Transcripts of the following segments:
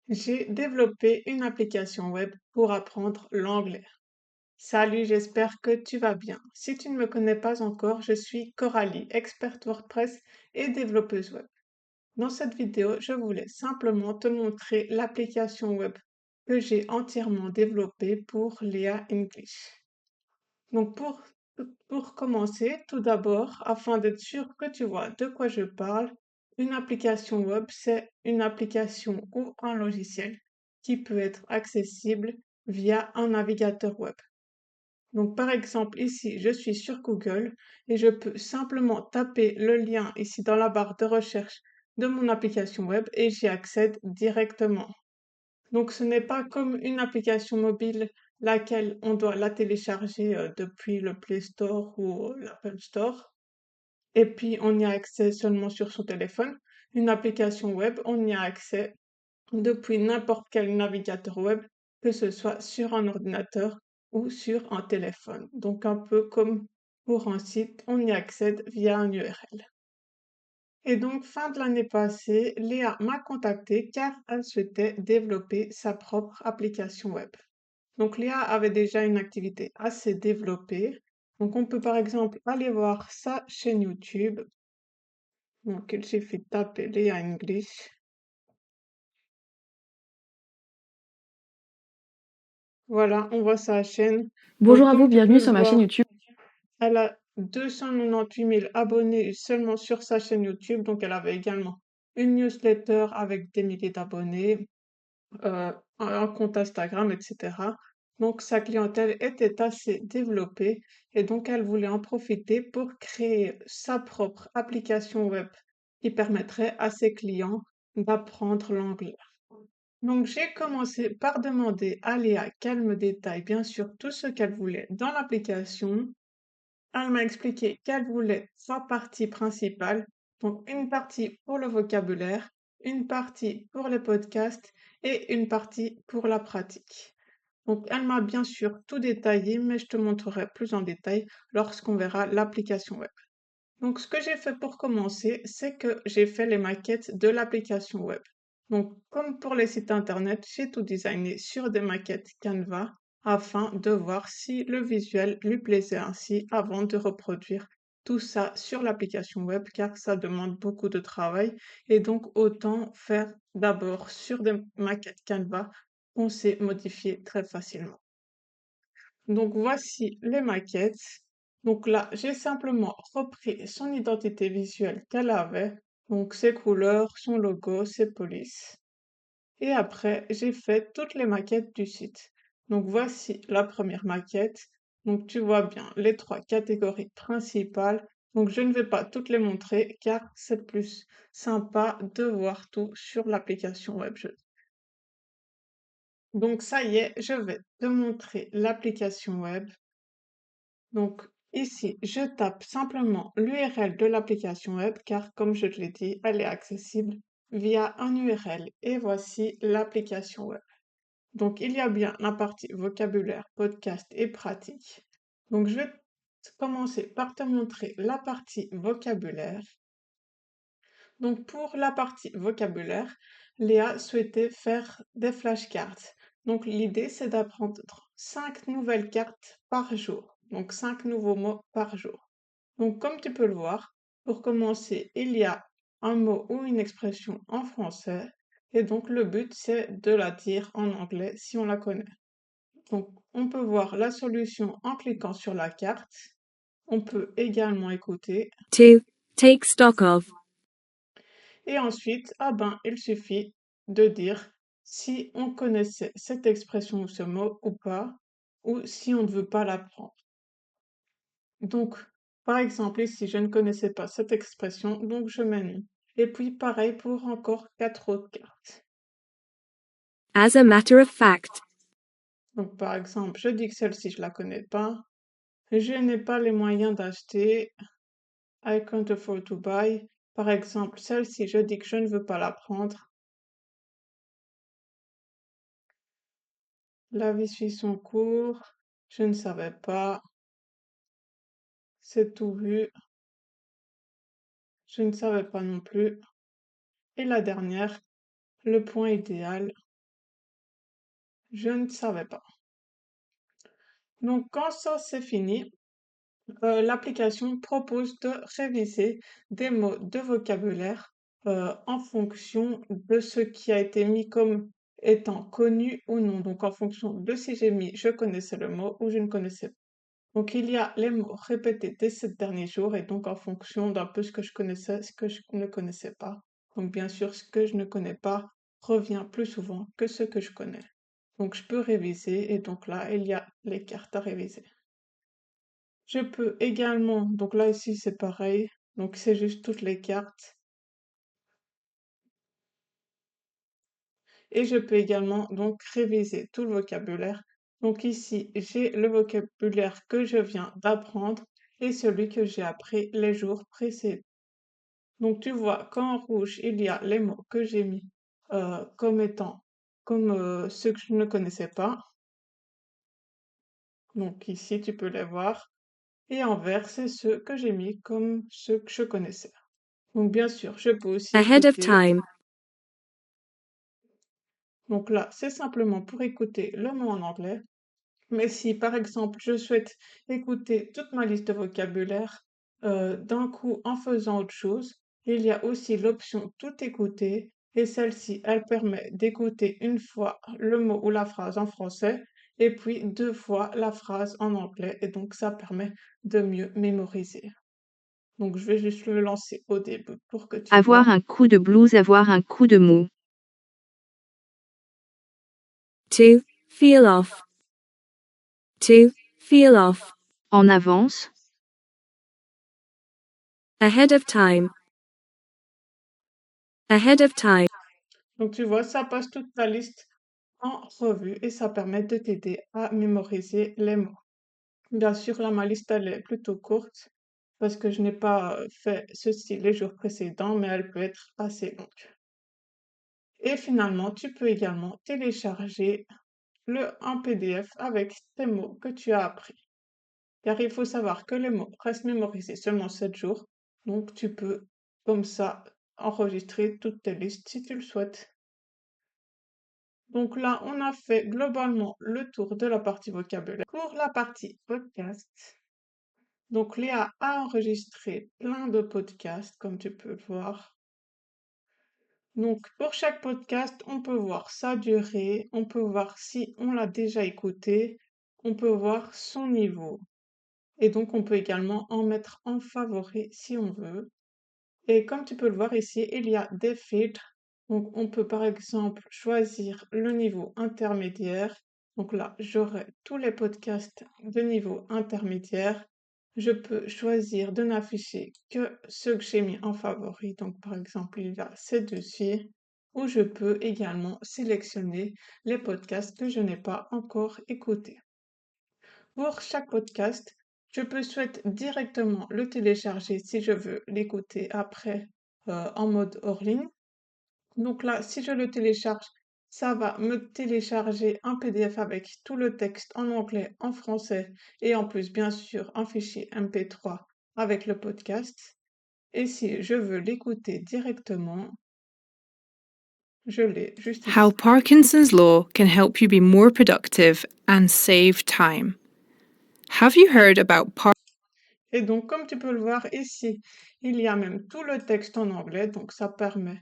J'ai développé une application web pour apprendre l'anglais. Salut, j'espère que tu vas bien. Si tu ne me connais pas encore, je suis Coralie, experte WordPress et développeuse web. Dans cette vidéo, je voulais simplement te montrer l'application web que j'ai entièrement développée pour Léa English. Donc pour commencer, tout d'abord, afin d'être sûr que tu vois de quoi je parle, une application web, c'est une application ou un logiciel qui peut être accessible via un navigateur web. Donc par exemple, ici, je suis sur Google et je peux simplement taper le lien ici dans la barre de recherche de mon application web et j'y accède directement. Donc ce n'est pas comme une application mobile laquelle on doit la télécharger depuis le Play Store ou l'Apple Store et puis on y a accès seulement sur son téléphone. Une application web, on y a accès depuis n'importe quel navigateur web, que ce soit sur un ordinateur ou sur un téléphone. Donc un peu comme pour un site, on y accède via un URL. Et donc, fin de l'année passée, Léa m'a contactée car elle souhaitait développer sa propre application web. Donc, Léa avait déjà une activité assez développée. Donc, on peut par exemple aller voir sa chaîne YouTube. Donc, il suffit de taper Léa English. Voilà, on voit sa chaîne. Bonjour Donc, à vous, comme tu bienvenue peux le sur ma chaîne voir, YouTube. elle a 298 000 abonnés seulement sur sa chaîne YouTube. Donc, elle avait également une newsletter avec des milliers d'abonnés. Un compte Instagram, etc. Donc sa clientèle était assez développée et donc elle voulait en profiter pour créer sa propre application web qui permettrait à ses clients d'apprendre l'anglais. Donc j'ai commencé par demander à Léa qu'elle me détaille bien sûr tout ce qu'elle voulait dans l'application. Elle m'a expliqué qu'elle voulait trois parties principales, donc une partie pour le vocabulaire, une partie pour les podcasts et une partie pour la pratique. Donc elle m'a bien sûr tout détaillé, mais je te montrerai plus en détail lorsqu'on verra l'application web. Donc ce que j'ai fait pour commencer, c'est que j'ai fait les maquettes de l'application web. Donc comme pour les sites internet, j'ai tout designé sur des maquettes Canva afin de voir si le visuel lui plaisait ainsi avant de reproduire tout ça sur l'application web car ça demande beaucoup de travail et donc autant faire d'abord sur des maquettes Canva qu'on sait modifier très facilement. Donc voici les maquettes. Donc là, j'ai simplement repris son identité visuelle qu'elle avait, donc ses couleurs, son logo, ses polices. Et après, j'ai fait toutes les maquettes du site. Donc voici la première maquette. Donc tu vois bien les trois catégories principales. Donc je ne vais pas toutes les montrer car c'est plus sympa de voir tout sur l'application web. Donc ça y est, je vais te montrer l'application web. Donc ici, je tape simplement l'URL de l'application web car comme je te l'ai dit, elle est accessible via un URL et voici l'application web. Donc il y a bien la partie vocabulaire, podcast et pratique. Donc je vais commencer par te montrer la partie vocabulaire. Donc pour la partie vocabulaire, Léa souhaitait faire des flashcards. Donc l'idée c'est d'apprendre 5 nouvelles cartes par jour. Donc 5 nouveaux mots par jour. Donc comme tu peux le voir, pour commencer, il y a un mot ou une expression en français et donc le but c'est de la dire en anglais si on la connaît. Donc on peut voir la solution en cliquant sur la carte. On peut également écouter. 2. Take stock of. Et ensuite, ah ben, il suffit de dire si on connaissait cette expression ou ce mot ou pas, ou si on ne veut pas l'apprendre. Donc, par exemple, ici, je ne connaissais pas cette expression, donc je mets non. Et puis, pareil pour encore 4 autres cartes. As a matter of fact. Donc, par exemple, je dis que celle-ci, je la connais pas. Je n'ai pas les moyens d'acheter. I can't afford to buy. Par exemple, celle-ci, je dis que je ne veux pas la prendre. La vie suit son cours. Je ne savais pas. C'est tout vu. Je ne savais pas non plus. Et la dernière, le point idéal. Je ne savais pas. Donc, quand ça c'est fini, l'application propose de réviser des mots de vocabulaire en fonction de ce qui a été mis comme étant connu ou non. Donc, en fonction de si j'ai mis je connaissais le mot ou je ne connaissais pas. Donc, il y a les mots répétés des 7 derniers jours et donc en fonction d'un peu ce que je connaissais, ce que je ne connaissais pas. Donc, bien sûr, ce que je ne connais pas revient plus souvent que ce que je connais. Donc, je peux réviser et donc là, il y a les cartes à réviser. Je peux également, donc là ici c'est pareil, donc c'est juste toutes les cartes. Et je peux également donc réviser tout le vocabulaire. Donc ici j'ai le vocabulaire que je viens d'apprendre et celui que j'ai appris les jours précédents. Donc tu vois qu'en rouge il y a les mots que j'ai mis comme étant comme ceux que je ne connaissais pas. Donc ici tu peux les voir. Et en vert c'est ceux que j'ai mis comme ceux que je connaissais. Donc bien sûr, je peux aussi Ahead of écouter. time. Donc là, c'est simplement pour écouter le mot en anglais. Mais si par exemple, je souhaite écouter toute ma liste de vocabulaire d'un coup en faisant autre chose, il y a aussi l'option tout écouter. Et celle-ci, elle permet d'écouter une fois le mot ou la phrase en français et puis 2 fois la phrase en anglais. Et donc, ça permet de mieux mémoriser. Donc, je vais juste le lancer au début pour que tu Avoir vois. un coup de blues, avoir un coup de mou. To feel off. To feel off. En avance. Ahead of time. Ahead of time. Donc, tu vois, ça passe toute ta liste en revue et ça permet de t'aider à mémoriser les mots. Bien sûr, là, ma liste, elle est plutôt courte parce que je n'ai pas fait ceci les jours précédents, mais elle peut être assez longue. Et finalement, tu peux également télécharger un PDF avec tes mots que tu as appris. Car il faut savoir que les mots restent mémorisés seulement 7 jours. Donc, tu peux, comme ça, enregistrer toutes tes listes si tu le souhaites. Donc là, on a fait globalement le tour de la partie vocabulaire. Pour la partie podcast, donc Léa a enregistré plein de podcasts, comme tu peux le voir. Donc pour chaque podcast, on peut voir sa durée, on peut voir si on l'a déjà écouté, on peut voir son niveau. Et donc on peut également en mettre en favori si on veut. Et comme tu peux le voir ici, il y a des filtres. Donc, on peut par exemple choisir le niveau intermédiaire. Donc là, j'aurai tous les podcasts de niveau intermédiaire. Je peux choisir de n'afficher que ceux que j'ai mis en favori. Donc, par exemple, il y a ces deux-ci. Ou je peux également sélectionner les podcasts que je n'ai pas encore écoutés. Pour chaque podcast, je peux souhaiter directement le télécharger si je veux l'écouter après en mode hors ligne. Donc là, si je le télécharge, ça va me télécharger un PDF avec tout le texte en anglais, en français et en plus, bien sûr, un fichier MP3 avec le podcast. Et si je veux l'écouter directement, je l'ai juste How ici. Parkinson's Law can help you be more productive and save time. Have you heard about Et donc, comme tu peux le voir ici, il y a même tout le texte en anglais, donc ça permet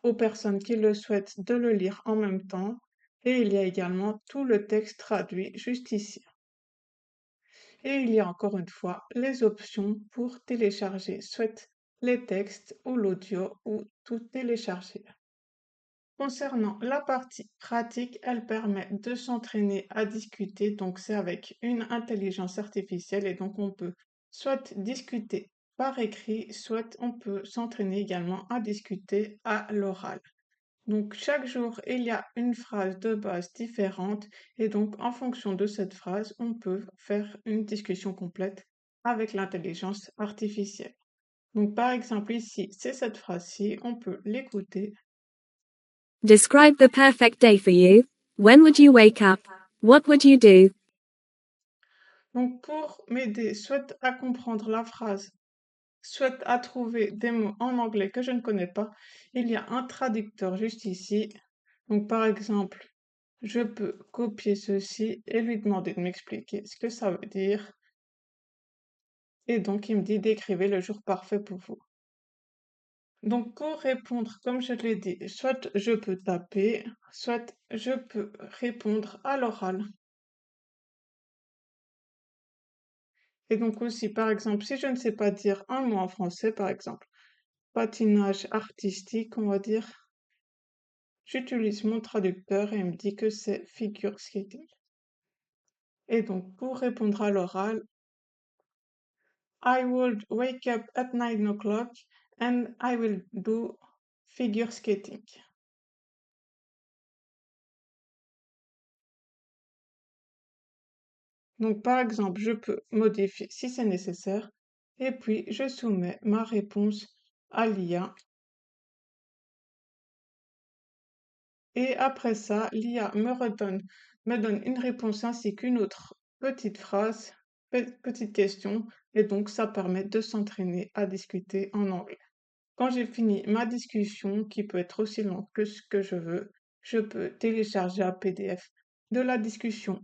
aux personnes qui le souhaitent de le lire en même temps. Et il y a également tout le texte traduit juste ici. Et il y a encore une fois les options pour télécharger soit les textes ou l'audio ou tout télécharger. Concernant la partie pratique, elle permet de s'entraîner à discuter, donc c'est avec une intelligence artificielle et donc on peut soit discuter par écrit, soit on peut s'entraîner également à discuter à l'oral. Donc chaque jour, il y a une phrase de base différente et donc en fonction de cette phrase, on peut faire une discussion complète avec l'intelligence artificielle. Donc par exemple ici, c'est cette phrase-ci, on peut l'écouter. Describe the perfect day for you. When would you wake up? What would you do? Donc, pour m'aider soit à comprendre la phrase, soit à trouver des mots en anglais que je ne connais pas, il y a un traducteur juste ici. Donc, par exemple, je peux copier ceci et lui demander de m'expliquer ce que ça veut dire. Et donc, il me dit décrivez le jour parfait pour vous. Donc, pour répondre, comme je l'ai dit, soit je peux taper, soit je peux répondre à l'oral. Et donc aussi, par exemple, si je ne sais pas dire un mot en français, par exemple, patinage artistique, on va dire, j'utilise mon traducteur et il me dit que c'est figure skating. Et donc, pour répondre à l'oral, I would wake up at 9 o'clock and I will do figure skating. Donc, par exemple, je peux modifier si c'est nécessaire et puis je soumets ma réponse à l'IA. Et après ça, l'IA me donne une réponse ainsi qu'une autre petite phrase, petite question, et donc ça permet de s'entraîner à discuter en anglais. Quand j'ai fini ma discussion, qui peut être aussi longue que ce que je veux, je peux télécharger un PDF de la discussion.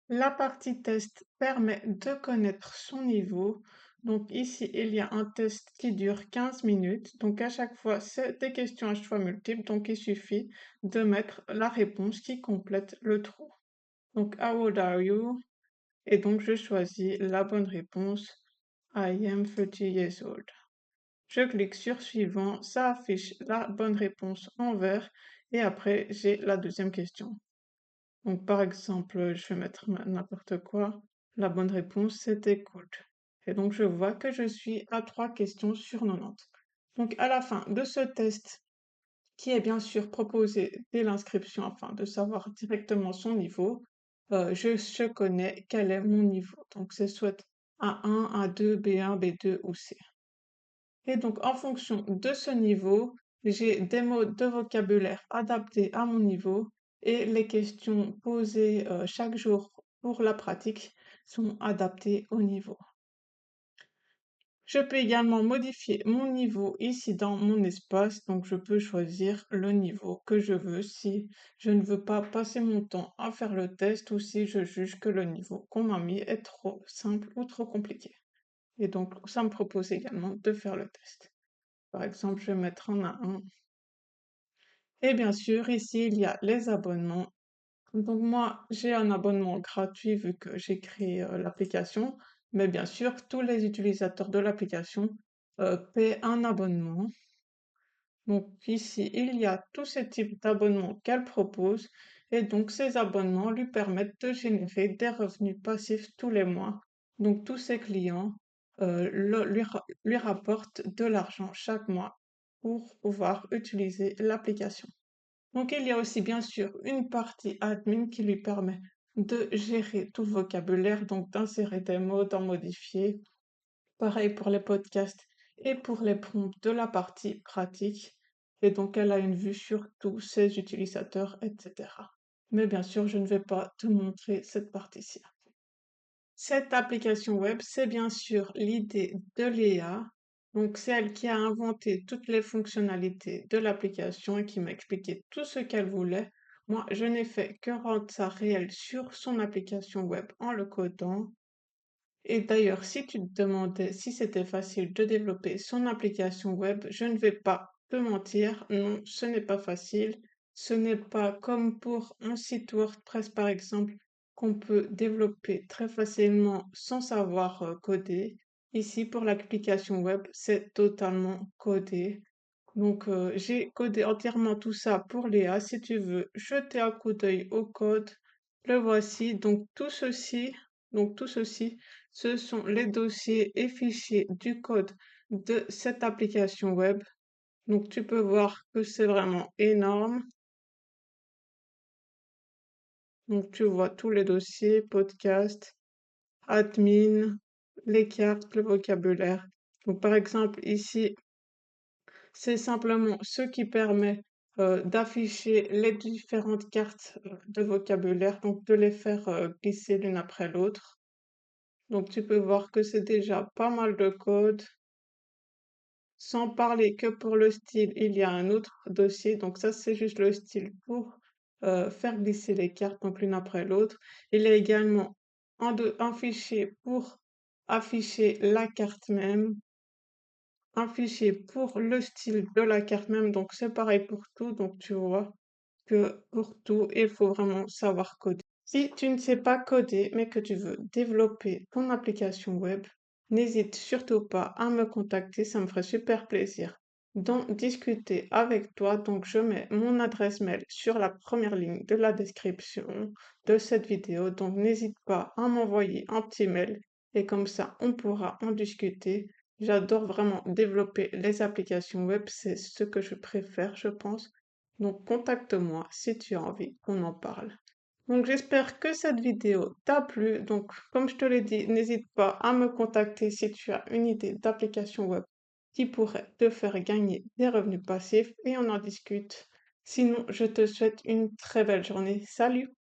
La partie test permet de connaître son niveau. Donc ici, il y a un test qui dure 15 minutes. Donc à chaque fois, c'est des questions à choix multiples. Donc il suffit de mettre la réponse qui complète le trou. Donc how old are you? Et donc je choisis la bonne réponse. I am 30 years old. Je clique sur suivant, ça affiche la bonne réponse en vert et après j'ai la deuxième question. Donc, par exemple, je vais mettre n'importe quoi. La bonne réponse, c'était good. Et donc, je vois que je suis à 3 questions sur 90. Donc, à la fin de ce test, qui est bien sûr proposé dès l'inscription afin de savoir directement son niveau, je connais quel est mon niveau. Donc, c'est soit A1, A2, B1, B2 ou C. Et donc, en fonction de ce niveau, j'ai des mots de vocabulaire adaptés à mon niveau et les questions posées chaque jour pour la pratique sont adaptées au niveau. Je peux également modifier mon niveau ici dans mon espace, donc je peux choisir le niveau que je veux si je ne veux pas passer mon temps à faire le test ou si je juge que le niveau qu'on m'a mis est trop simple ou trop compliqué. Et donc, ça me propose également de faire le test. Par exemple, je vais mettre en A1. Et bien sûr, ici, il y a les abonnements. Donc moi, j'ai un abonnement gratuit vu que j'ai créé l'application. Mais bien sûr, tous les utilisateurs de l'application paient un abonnement. Donc ici, il y a tous ces types d'abonnements qu'elle propose. Et donc ces abonnements lui permettent de générer des revenus passifs tous les mois. Donc tous ses clients lui rapportent de l'argent chaque mois pour pouvoir utiliser l'application. Donc il y a aussi bien sûr une partie admin qui lui permet de gérer tout le vocabulaire, donc d'insérer des mots, d'en modifier. Pareil pour les podcasts et pour les prompts de la partie pratique. Et donc elle a une vue sur tous ses utilisateurs, etc. Mais bien sûr, je ne vais pas te montrer cette partie-ci. Cette application web, c'est bien sûr l'idée de Léa. Donc, c'est elle qui a inventé toutes les fonctionnalités de l'application et qui m'a expliqué tout ce qu'elle voulait. Moi, je n'ai fait que rendre ça réel sur son application web en le codant. Et d'ailleurs, si tu te demandais si c'était facile de développer son application web, je ne vais pas te mentir, non, ce n'est pas facile. Ce n'est pas comme pour un site WordPress, par exemple, qu'on peut développer très facilement sans savoir coder. Ici, pour l'application web, c'est totalement codé. Donc, j'ai codé entièrement tout ça pour Léa. Si tu veux jeter un coup d'œil au code, le voici. Donc tout ceci, ce sont les dossiers et fichiers du code de cette application web. Donc tu peux voir que c'est vraiment énorme. Donc tu vois tous les dossiers, podcast, admin, les cartes, le vocabulaire. Donc par exemple ici, c'est simplement ce qui permet d'afficher les différentes cartes de vocabulaire, donc de les faire glisser l'une après l'autre. Donc tu peux voir que c'est déjà pas mal de code. Sans parler que pour le style, il y a un autre dossier. Donc ça, c'est juste le style pour faire glisser les cartes donc l'une après l'autre. Il y a également un fichier pour afficher la carte même, un fichier pour le style de la carte même, donc c'est pareil pour tout, donc tu vois que pour tout, il faut vraiment savoir coder. Si tu ne sais pas coder, mais que tu veux développer ton application web, n'hésite surtout pas à me contacter, ça me ferait super plaisir d'en discuter avec toi. Donc, je mets mon adresse mail sur la première ligne de la description de cette vidéo. Donc, n'hésite pas à m'envoyer un petit mail et comme ça, on pourra en discuter. J'adore vraiment développer les applications web, c'est ce que je préfère, je pense. Donc, contacte-moi si tu as envie qu'on en parle. Donc, j'espère que cette vidéo t'a plu. Donc, comme je te l'ai dit, n'hésite pas à me contacter si tu as une idée d'application web qui pourrait te faire gagner des revenus passifs et on en discute. Sinon, je te souhaite une très belle journée. Salut!